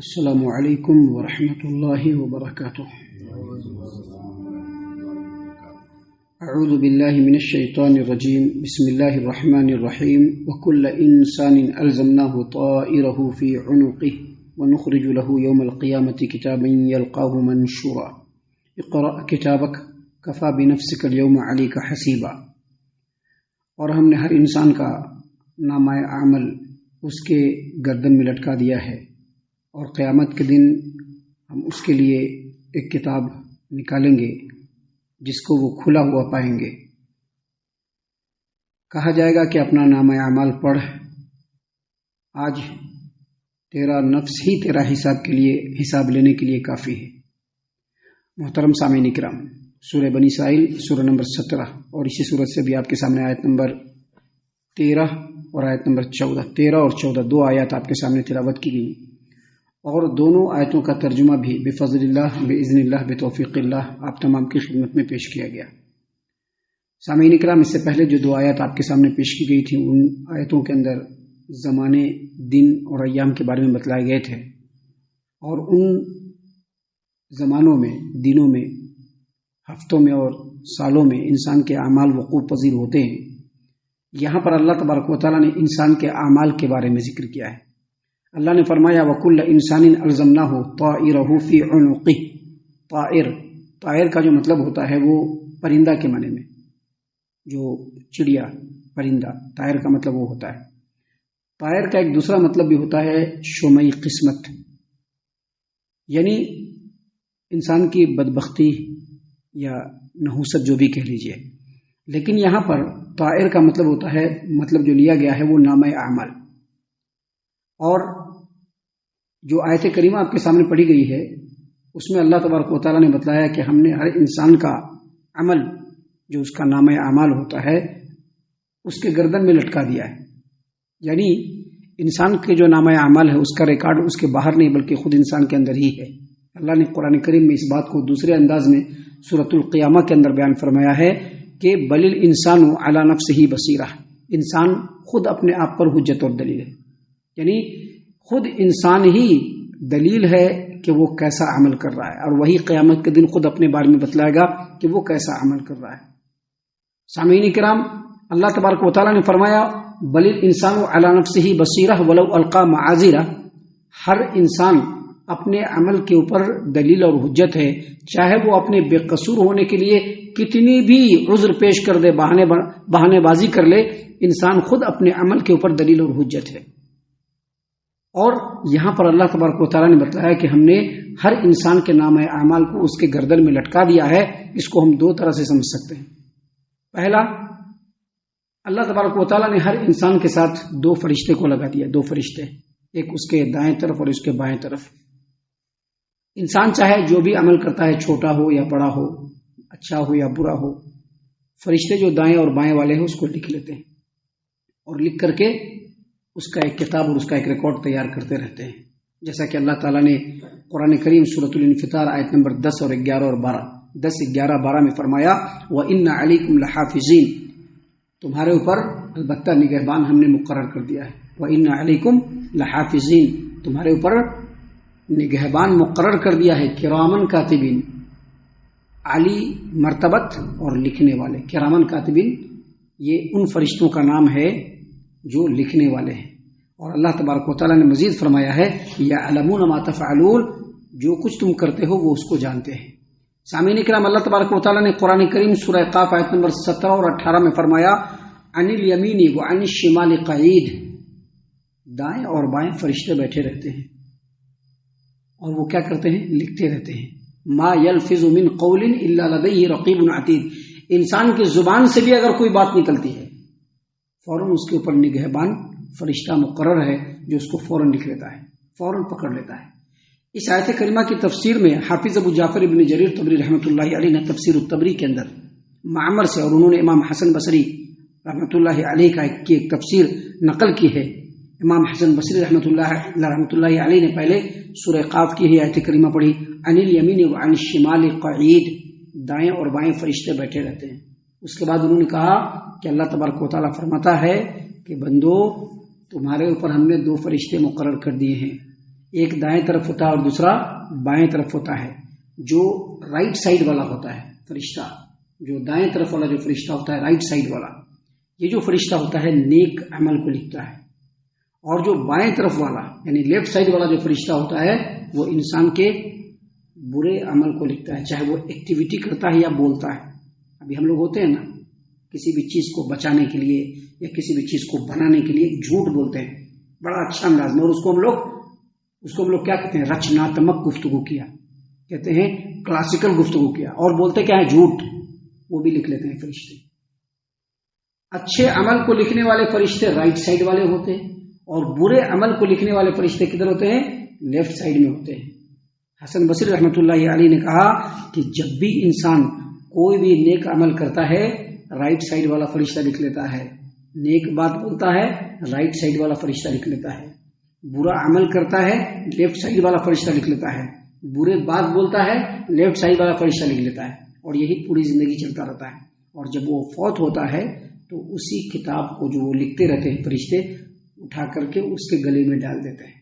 السلام علیکم ورحمۃ اللہ وبرکاتہ۔ اعوذ باللہ من الشیطان الرجیم، بسم اللہ الرحمن الرحیم۔ وکل انسان الزمناه طائره في عنقه ونخرج له يوم القیامة کتابا یلقاه منشورا اقرأ کتابک کفی بنفسک اليوم علیک حسیبا۔ اور ہم نے ہر انسان کا نامہ عمل اس کے گردن میں لٹکا دیا ہے، اور قیامت کے دن ہم اس کے لیے ایک کتاب نکالیں گے جس کو وہ کھلا ہوا پائیں گے۔ کہا جائے گا کہ اپنا نامہ اعمال پڑھ، آج تیرا نفس ہی تیرا حساب لینے کے لیے کافی ہے۔ محترم سامعین کرام، سورہ بنی اسرائیل سورہ نمبر 17 اور اسی سورت سے بھی آپ کے سامنے آیت نمبر 13 اور آیت نمبر 13 اور 14 دو آیات آپ کے سامنے تلاوت کی گئی، اور دونوں آیتوں کا ترجمہ بھی بفضل اللہ، باذن اللہ، بتوفیق اللہ آپ تمام کی خدمت میں پیش کیا گیا۔ سامعین کرام، اس سے پہلے جو دو آیات آپ کے سامنے پیش کی گئی تھیں، ان آیتوں کے اندر زمانے، دن اور ایام کے بارے میں بتلائے گئے تھے، اور ان زمانوں میں، دنوں میں، ہفتوں میں اور سالوں میں انسان کے اعمال وقوع پذیر ہوتے ہیں۔ یہاں پر اللہ تبارک و تعالیٰ نے انسان کے اعمال کے بارے میں ذکر کیا ہے۔ اللہ نے فرمایا وَكُلَّ إِنسَانٍ أَلْزَمْنَاهُ طَائِرَهُ فِي عُنُقِهِ۔ طائر کا جو مطلب ہوتا ہے وہ پرندہ کے معنی میں، جو چڑیا، پرندہ، طائر کا مطلب وہ ہوتا ہے۔ طائر کا ایک دوسرا مطلب بھی ہوتا ہے شمعی قسمت، یعنی انسان کی بدبختی یا نحوست جو بھی کہہ لیجئے، لیکن یہاں پر طائر کا مطلب ہوتا ہے، مطلب جو لیا گیا ہے وہ نامہ اعمال۔ اور جو آیت کریمہ آپ کے سامنے پڑھی گئی ہے اس میں اللہ تبارک و تعالیٰ نے بتلایا کہ ہم نے ہر انسان کا عمل، جو اس کا نامہ اعمال ہوتا ہے، اس کے گردن میں لٹکا دیا ہے۔ یعنی انسان کے جو نامہ اعمال ہے اس کا ریکارڈ اس کے باہر نہیں بلکہ خود انسان کے اندر ہی ہے۔ اللہ نے قرآن کریم میں اس بات کو دوسرے انداز میں سورۃ القیامہ کے اندر بیان فرمایا ہے کہ بل الانسان علی نفسہ بصیرہ، انسان خود اپنے آپ پر حجت اور دلیل ہے، یعنی خود انسان ہی دلیل ہے کہ وہ کیسا عمل کر رہا ہے، اور وہی قیامت کے دن خود اپنے بارے میں بتلائے گا کہ وہ کیسا عمل کر رہا ہے۔ سامعین کرام، اللہ تبارک و تعالیٰ نے فرمایا بل الانسان علی نفسہ بصیرہ ولو القی معاذیرہ، ہر انسان اپنے عمل کے اوپر دلیل اور حجت ہے، چاہے وہ اپنے بے قصور ہونے کے لیے کتنی بھی عذر پیش کر دے، بہانے بازی کر لے، انسان خود اپنے عمل کے اوپر دلیل اور حجت ہے۔ اور یہاں پر اللہ تبارک و تعالیٰ نے بتایا کہ ہم نے ہر انسان کے نامہ اعمال کو اس کے گردن میں لٹکا دیا ہے۔ اس کو ہم دو طرح سے سمجھ سکتے ہیں۔ پہلا، اللہ تبارک و تعالیٰ نے ہر انسان کے ساتھ دو فرشتے کو لگا دیا، دو فرشتے، ایک اس کے دائیں طرف اور اس کے بائیں طرف۔ انسان چاہے جو بھی عمل کرتا ہے، چھوٹا ہو یا بڑا ہو، اچھا ہو یا برا ہو، فرشتے جو دائیں اور بائیں والے ہیں اس کو لکھ لیتے ہیں، اور لکھ کر کے اس کا ایک کتاب اور اس کا ایک ریکارڈ تیار کرتے رہتے ہیں۔ جیسا کہ اللہ تعالیٰ نے قرآن کریم سورۃ الانفطار آیت نمبر 10 اور 11 اور 12 10، 11، 12 میں فرمایا وَإِنَّ عَلَيْكُمْ لَحَافِظِينَ، تمہارے اوپر البتہ نگہبان ہم نے مقرر کر دیا ہے۔ وَإِنَّ عَلَيْكُمْ لَحَافِظِينَ، تمہارے اوپر نگہبان مقرر کر دیا ہے، کرامن کاتبین، عالی مرتبت اور لکھنے والے۔ کرامن کاتبین یہ ان فرشتوں کا نام ہے جو لکھنے والے ہیں۔ اور اللہ تبارک و تعالیٰ نے مزید فرمایا ہے یعلمون ما تفعلون، جو کچھ تم کرتے ہو وہ اس کو جانتے ہیں۔ سامعین کرام، اللہ تبارک و تعالیٰ نے قرآن کریم سورہ قاف آیت نمبر 17 اور 18 میں فرمایا عن الیمین وعن الشمال قعید، دائیں اور بائیں فرشتے بیٹھے رہتے ہیں، اور وہ کیا کرتے ہیں؟ لکھتے رہتے ہیں۔ ما یلفظ من قول الا لدیہ رقیب عتید، انسان کی زبان سے بھی اگر کوئی بات نکلتی ہے فوراً اس کے اوپر نگہبان فرشتہ مقرر ہے جو اس کو فوراً لکھ لیتا ہے، فوراً پکڑ لیتا ہے۔ اس آیت کریمہ کی تفسیر میں حافظ ابو جعفر ابن جریر طبری رحمۃ اللہ علیہ نے تفسیر الطبری کے اندر معمر سے، اور انہوں نے امام حسن بصری رحمۃ اللہ علیہ کی ایک تفسیر نقل کی ہے۔ امام حسن بصری رحمۃ اللہ علیہ نے پہلے سورہ قاف کی ہے آیت کریمہ پڑھی عن الیمین وعن الشمال قعید، دائیں اور بائیں فرشتے بیٹھے رہتے ہیں۔ اس کے بعد انہوں نے کہا کہ اللہ تبارک و تعالیٰ فرماتا ہے کہ بندو، تمہارے اوپر ہم نے دو فرشتے مقرر کر دیے ہیں، ایک دائیں طرف ہوتا ہے اور دوسرا بائیں طرف ہوتا ہے. جو رائٹ سائڈ والا ہوتا ہے فرشتہ، جو دائیں طرف والا جو فرشتہ ہوتا ہے رائٹ سائڈ والا، یہ جو فرشتہ ہوتا ہے نیک عمل کو لکھتا ہے. اور جو بائیں طرف والا یعنی لیفٹ سائڈ والا جو فرشتہ ہوتا ہے وہ انسان کے برے عمل کو لکھتا ہے، چاہے وہ ایکٹیویٹی کرتا ہے یا بولتا ہے. ابھی ہم لوگ ہوتے ہیں نا، کسی بھی چیز کو بچانے کے لیے یا کسی بھی چیز کو بنانے کے لیے جھوٹ بولتے ہیں بڑا اچھا انداز میں، اور اس کو ہم لوگ کیا کہتے ہیں؟ رچناتمک گفتگو کیا کہتے ہیں، کلاسیکل گفتگو کیا، اور بولتے کیا ہے؟ جھوٹ. وہ بھی لکھ لیتے ہیں فرشتے. اچھے عمل کو لکھنے والے فرشتے رائٹ سائڈ والے ہوتے ہیں، اور برے عمل کو لکھنے والے فرشتے کدھر ہوتے ہیں؟ لیفٹ سائڈ میں ہوتے ہیں. حسن بصری رحمۃ اللہ علیہ نے کہا کہ جب بھی انسان کوئی بھی نیک عمل کرتا ہے رائٹ سائڈ والا فرشتہ لکھ لیتا ہے، نیک بات بولتا ہے رائٹ سائڈ والا فرشتہ لکھ لیتا ہے، برا عمل کرتا ہے لیفٹ سائڈ والا فرشتہ لکھ لیتا ہے، برے بات بولتا ہے لیفٹ سائڈ والا فرشتہ لکھ لیتا ہے، اور یہی پوری زندگی چلتا رہتا ہے. اور جب وہ فوت ہوتا ہے تو اسی کتاب کو جو وہ لکھتے رہتے ہیں فرشتے اٹھا کر کے اس کے گلے میں ڈال دیتے ہیں.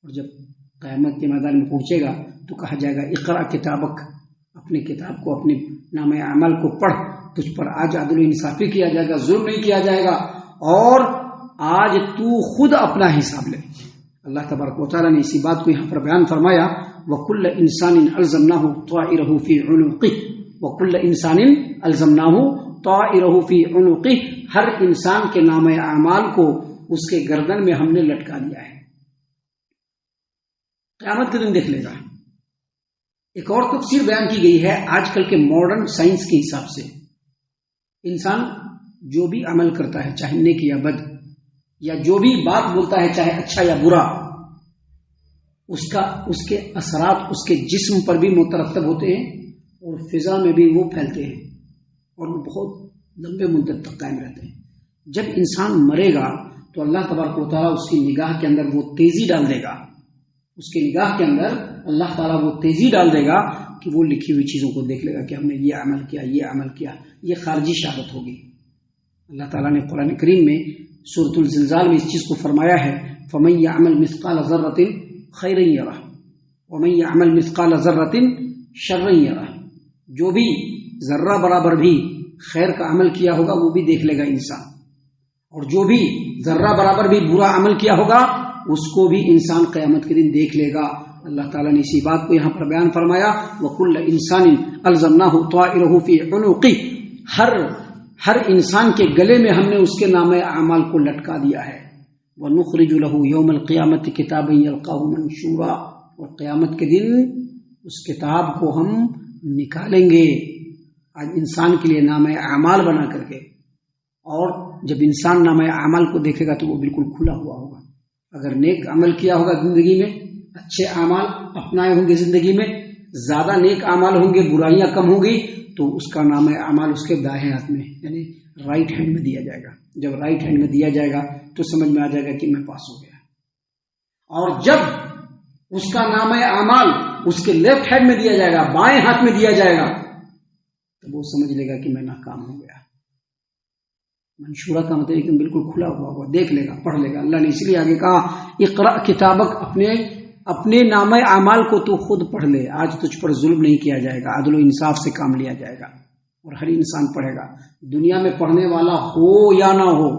اور جب قیامت کے میدان میں پہنچے گا تو کہا جائے گا اقرا کتابک، اپنی کتاب کو، اپنے نامہ اعمال کو پڑھ، تجھ پر آج عدل و انصافی کیا جائے گا، ظلم نہیں کیا جائے گا، اور آج تو خود اپنا حساب لے. اللہ تبارک و تعالیٰ نے اسی بات کو یہاں پر بیان فرمایا، وَكُلَّ إِنسَانٍ أَلْزَمْنَاهُ طَائِرَهُ فِي عُنُقِهِ وَكُلَّ إِنسَانٍ أَلْزَمْنَاهُ طَائِرَهُ فِي عُنُقِهِ. ہر انسان کے نامہ اعمال کو اس کے گردن میں ہم نے لٹکا دیا ہے. قیامت کے دن دیکھ لے گا. ایک اور تفسیر بیان کی گئی ہے آج کل کے ماڈرن سائنس کے حساب سے. انسان جو بھی عمل کرتا ہے چاہے نیک یا بد، یا جو بھی بات بولتا ہے چاہے اچھا یا برا، اس کے اثرات اس کے جسم پر بھی مترتب ہوتے ہیں اور فضا میں بھی وہ پھیلتے ہیں اور وہ بہت لمبے مدت تک قائم رہتے ہیں. جب انسان مرے گا تو اللہ تبارک و تعالیٰ اس کی نگاہ کے اندر وہ تیزی ڈال دے گا، اس کے نگاہ کے اندر اللہ تعالیٰ وہ تیزی ڈال دے گا کہ وہ لکھی ہوئی چیزوں کو دیکھ لے گا کہ ہم نے یہ عمل کیا، یہ عمل کیا. یہ خارجی شہادت ہوگی. اللہ تعالیٰ نے قرآن کریم میں سورۃ الزلزال میں اس چیز کو فرمایا ہے، فَمَن يَعْمَلْ مِثْقَالَ ذَرَّةٍ خَيْرًا يَرَهُ وَمَن يَعْمَلْ مِثْقَالَ ذَرَّةٍ شَرًّا يَرَهُ. جو بھی ذرہ برابر بھی خیر کا عمل کیا ہوگا وہ بھی دیکھ لے گا انسان، اور جو بھی ذرہ برابر بھی برا عمل کیا ہوگا اس کو بھی انسان قیامت کے دن دیکھ لے گا. اللہ تعالیٰ نے اسی بات کو یہاں پر بیان فرمایا، وَكُلَّ إِنسَانٍ أَلْزَمْنَاهُ طَائِرَهُ فِي عُنُقِهِ. ہر انسان کے گلے میں ہم نے اس کے نامہ اعمال کو لٹکا دیا ہے. وَنُخْرِجُ لَهُ يَوْمَ الْقِيَامَةِ كِتَابًا يَلْقَاهُ مَنشُورًا. اور قیامت کے دن اس کتاب کو ہم نکالیں گے آج انسان کے لیے نامہ اعمال بنا کر کے. اور جب انسان نامہ اعمال کو دیکھے گا تو وہ بالکل کھلا ہوا ہوگا. اگر نیک عمل کیا ہوگا زندگی میں، اچھے اعمال اپنائے ہوں گے زندگی میں، زیادہ نیک اعمال ہوں گے، برائیاں کم ہوں گی، تو اس کا نامہ اعمال اس کے دائیں ہاتھ میں یعنی رائٹ ہینڈ میں دیا جائے گا. جب رائٹ ہینڈ میں دیا جائے گا تو سمجھ میں آ جائے گا کہ میں پاس ہو گیا. اور جب اس کا نامہ اعمال اس کے لیفٹ ہینڈ میں دیا جائے گا، بائیں ہاتھ میں دیا جائے گا، تو وہ سمجھ لے گا کہ میں ناکام ہو گیا. منشورہ کا مطلب ایک بالکل کھلا ہوا ہوگا، دیکھ لے گا، پڑھ لے گا. اللہ نے اس لیے آگے کہا اقرا کتابک، اپنے نامہ اعمال کو تو خود پڑھ لے. آج تجھ پر ظلم نہیں کیا جائے گا، عدل و انصاف سے کام لیا جائے گا اور ہر انسان پڑھے گا. دنیا میں پڑھنے والا ہو یا نہ ہو،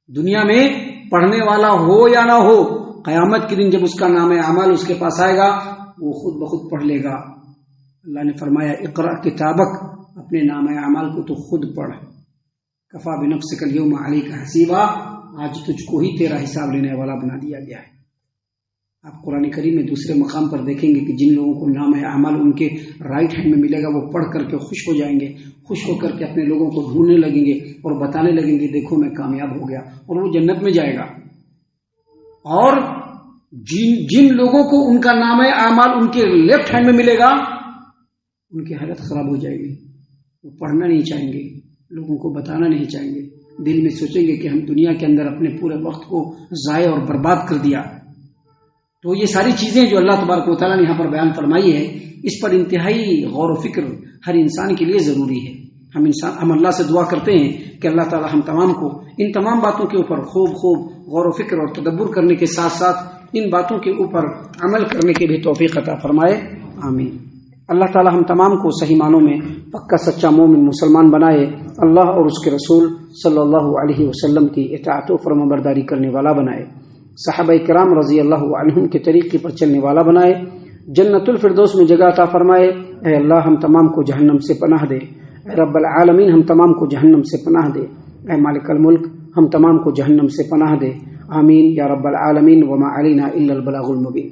دنیا میں پڑھنے والا ہو یا نہ ہو، قیامت کے دن جب اس کا نامہ اعمال اس کے پاس آئے گا وہ خود بخود پڑھ لے گا. اللہ نے فرمایا اقرا کتابک، اپنے نامہ اعمال کو تو خود پڑھ. کفا بنفسک الیوم علیک حسیبا، آج تجھ کو ہی تیرا حساب لینے والا بنا دیا گیا ہے. آپ قرآن کریم میں دوسرے مقام پر دیکھیں گے کہ جن لوگوں کو نامہ اعمال ان کے رائٹ ہینڈ میں ملے گا وہ پڑھ کر کے خوش ہو جائیں گے، خوش ہو کر کے اپنے لوگوں کو ڈھونڈنے لگیں گے اور بتانے لگیں گے دیکھو میں کامیاب ہو گیا، اور وہ جنت میں جائے گا. اور جن لوگوں کو ان کا نامہ اعمال ان کے لیفٹ ہینڈ میں ملے گا ان کی حالت خراب ہو جائے گی. وہ پڑھنا نہیں چاہیں گے، لوگوں کو بتانا نہیں چاہیں گے، دل میں سوچیں گے کہ ہم دنیا کے اندر اپنے پورے وقت کو ضائع اور برباد کر دیا. تو یہ ساری چیزیں جو اللہ تبارک و تعالیٰ نے یہاں پر بیان فرمائی ہے، اس پر انتہائی غور و فکر ہر انسان کے لیے ضروری ہے. ہم اللہ سے دعا کرتے ہیں کہ اللہ تعالیٰ ہم تمام کو ان تمام باتوں کے اوپر خوب غور و فکر اور تدبر کرنے کے ساتھ ساتھ ان باتوں کے اوپر عمل کرنے کی بھی توفیق عطا فرمائے، آمین۔ اللہ تعالی ہم تمام کو صحیح معنوں میں پکا سچا مومن مسلمان بنائے، اللہ اور اس کے رسول صلی اللہ علیہ وسلم کی اطاعت و فرمانبرداری کرنے والا بنائے، صحابہ کرام رضی اللہ عنہم کے طریقے پر چلنے والا بنائے، جنت الفردوس میں جگہ عطا فرمائے۔ اے اللہ ہم تمام کو جہنم سے پناہ دے، اے رب العالمین ہم تمام کو جہنم سے پناہ دے، اے مالک الملک ہم تمام کو جہنم سے پناہ دے، آمین یا رب العالمین۔ وما علینا الا البلاغ المبین۔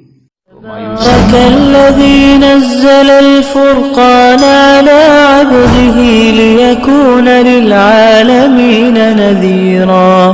تبارك الذي نزل الفرقان على عبده ليكون للعالمين نذيرا